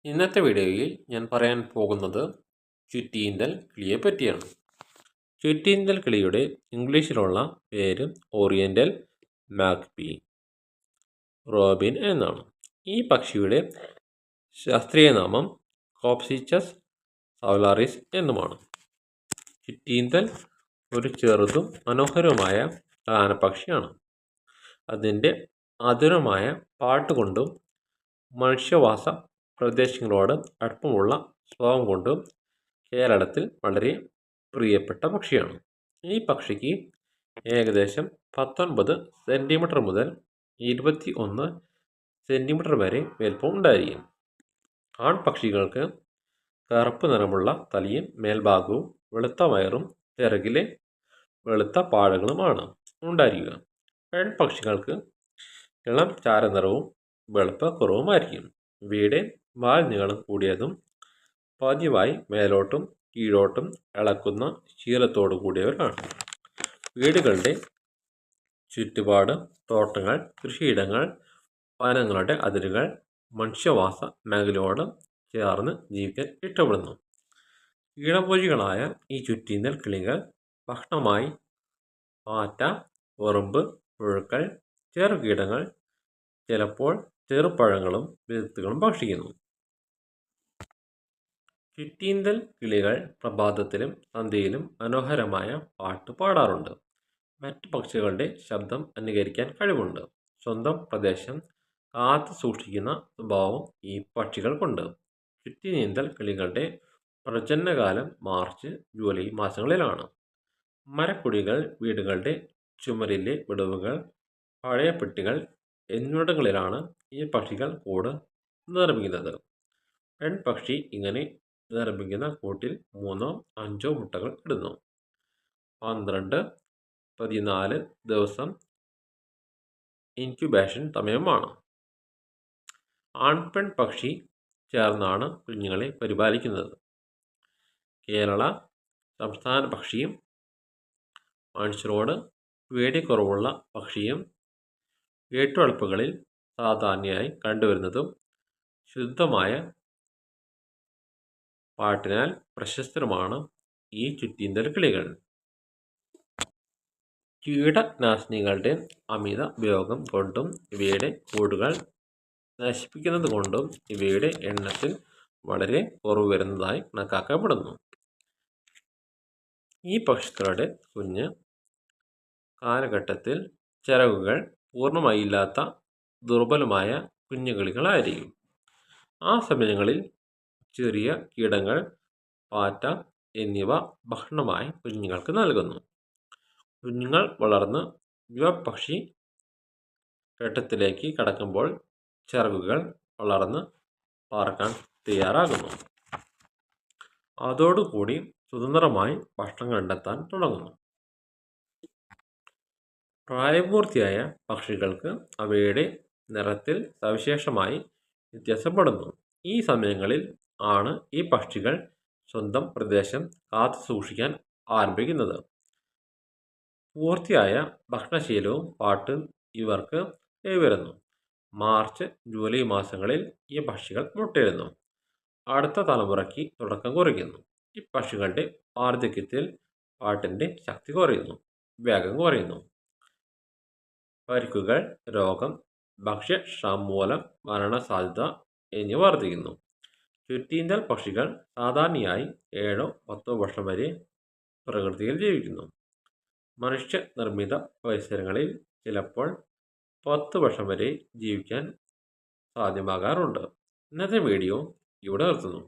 ഇന്നത്തെ വീഡിയോയിൽ ഞാൻ പറയാൻ പോകുന്നത് ചുറ്റീന്തൽ കിളിയെ പറ്റിയാണ്. ചുറ്റീന്തൽ കിളിയുടെ ഇംഗ്ലീഷിലുള്ള പേര് ഓറിയൻ്റൽ മാക്പി റോബിൻ എന്നാണ്. ഈ പക്ഷിയുടെ ശാസ്ത്രീയ നാമം കോപ്സിച്ചസ് സൗലാറിസ് എന്നുമാണ്. ചുറ്റീന്തൽ ഒരു ചെറുതും മനോഹരവുമായ ആനപ്പക്ഷിയാണ്. അതിൻ്റെ മധുരമായ പാട്ടുകൊണ്ടും മനുഷ്യവാസ പ്രദേശങ്ങളോട് അടുപ്പമുള്ള സ്വഭാവം കൊണ്ടും കേരളത്തിൽ വളരെ പ്രിയപ്പെട്ട പക്ഷിയാണ്. ഈ പക്ഷിക്ക് ഏകദേശം 19 സെൻറ്റിമീറ്റർ മുതൽ 21 സെൻറ്റിമീറ്റർ വരെ വലിപ്പം ഉണ്ടായിരിക്കും. ആൺപക്ഷികൾക്ക് കറുപ്പ് നിറമുള്ള തലയും മേൽഭാഗവും വെളുത്ത വയറും ചിറകിലെ വെളുത്ത പാടുകളുമാണ് ഉണ്ടായിരിക്കുക. പെൺപക്ഷികൾക്ക് ഇളം ചാരനിറവും വെളുപ്പ് കുറവുമായിരിക്കും. ഇവയുടെ വാൽ നീളം കൂടിയതും പതിവായി മേലോട്ടും കീഴോട്ടും ഇളക്കുന്ന ശീലത്തോടു കൂടിയവരാണ്. വീടുകളുടെ ചുറ്റുപാട്, തോട്ടങ്ങൾ, കൃഷിയിടങ്ങൾ, വനങ്ങളുടെ അതിരുകൾ, മനുഷ്യവാസ മേഖലയോട് ചേർന്ന് ജീവിക്കാൻ ഇഷ്ടപ്പെടുന്നു. കീടഭോജികളായ ഈ ചുറ്റീന്തൽ കിളികൾ ഭക്ഷണമായി പാറ്റ, ഉറുമ്പ്, പുഴുക്കൾ, ചെറുകീടങ്ങൾ, ചിലപ്പോൾ ചെറുപഴങ്ങളും വിത്തുകളും ഭക്ഷിക്കുന്നു. ചുറ്റീന്തൽ കിളികൾ പ്രഭാതത്തിലും സന്ധ്യയിലും മനോഹരമായ പാട്ട് പാടാറുണ്ട്. മറ്റു പക്ഷികളുടെ ശബ്ദം അനുകരിക്കാൻ കഴിവുണ്ട്. സ്വന്തം പ്രദേശം കാത്തു സൂക്ഷിക്കുന്ന സ്വഭാവം ഈ പക്ഷികൾക്കുണ്ട്. ചുറ്റിനീന്തൽ കിളികളുടെ പ്രജനനകാലം മാർച്ച്, ജൂലൈ മാസങ്ങളിലാണ്. മരക്കുടികൾ, വീടുകളുടെ ചുമരിലെ വിടവുകൾ, പഴയ പെട്ടികൾ എന്നിവിടങ്ങളിലാണ് ഈ പക്ഷികൾ കൂട് നിർമ്മിക്കുന്നത്. പെൺപക്ഷി ഇങ്ങനെ നിർമ്മിക്കുന്ന കൂട്ടിൽ 3-5 മുട്ടകൾ ഇടുന്നു. 12-14 ദിവസം ഇൻക്യുബേഷൻ സമയമാണ്. ആൺപെൺ പക്ഷി ചേർന്നാണ് കുഞ്ഞുങ്ങളെ പരിപാലിക്കുന്നത്. കേരള സംസ്ഥാന പക്ഷിയും മനുഷ്യരോട് പേടിക്കുറവുള്ള പക്ഷിയും വീട്ടുവളപ്പുകളിൽ സാധാരണയായി കണ്ടുവരുന്നതും ശുദ്ധമായ പാട്ടിനാൽ പ്രശസ്തരുമാണ് ഈ ചുറ്റീന്തൽ കിളികൾ. കീടനാശിനികളുടെ അമിത ഉപയോഗം കൊണ്ടും ഇവയുടെ കൂടുകൾ നശിപ്പിക്കുന്നത് കൊണ്ടും ഇവയുടെ എണ്ണത്തിൽ വളരെ കുറവ് വരുന്നതായി കണക്കാക്കപ്പെടുന്നു. ഈ പക്ഷികളുടെ കുഞ്ഞ് കാലഘട്ടത്തിൽ ചിറകുകൾ പൂർണ്ണമായി ഇല്ലാത്ത ദുർബലമായ കുഞ്ഞുകിളികളായിരിക്കും. ആ സമയങ്ങളിൽ ചെറിയ കീടങ്ങൾ, പാറ്റ എന്നിവ ഭക്ഷണമായി കുഞ്ഞുങ്ങൾക്ക് നൽകുന്നു. കുഞ്ഞുങ്ങൾ വളർന്ന് യുവപക്ഷി ഘട്ടത്തിലേക്ക് കടക്കുമ്പോൾ ചിറകുകൾ വളർന്ന് പറക്കാൻ തയ്യാറാകുന്നു. അതോടുകൂടി സ്വതന്ത്രമായി ഭക്ഷണം കണ്ടെത്താൻ തുടങ്ങുന്നു. പ്രായപൂർത്തിയായ പക്ഷികൾക്ക് അവയുടെ നിറത്തിൽ സവിശേഷമായി വ്യത്യാസപ്പെടുന്നു. ഈ സമയങ്ങളിൽ ആണ് ഈ പക്ഷികൾ സ്വന്തം പ്രദേശം കാത്തു സൂക്ഷിക്കാൻ ആരംഭിക്കുന്നത്. പൂർത്തിയായ ഭക്ഷണശീലവും പാട്ടും ഇവർക്ക് കൈവരുന്നു. മാർച്ച്, ജൂലൈ മാസങ്ങളിൽ ഈ പക്ഷികൾ മുട്ടയിടുന്നു. അടുത്ത തലമുറയ്ക്ക് തുടക്കം കുറിക്കുന്നു. ഈ പക്ഷികളുടെ വാർദ്ധക്യത്തിൽ പാട്ടിൻ്റെ ശക്തി കുറയുന്നു, വേഗം കുറയുന്നു. പരിക്കുകൾ, രോഗം, ഭക്ഷ്യക്ഷാമം മൂലം മരണസാധ്യത എന്നിവ വർദ്ധിക്കുന്നു. ചുറ്റീന്തൽ പക്ഷികൾ സാധാരണയായി 7-10 വർഷം വരെ പ്രകൃതിയിൽ ജീവിക്കുന്നു. മനുഷ്യനിർമ്മിത പരിസരങ്ങളിൽ ചിലപ്പോൾ 10 വർഷം വരെ ജീവിക്കാൻ സാധ്യമാകാറുണ്ട്. ഇന്നത്തെ വീഡിയോ ഇവിടെ നിർത്തുന്നു.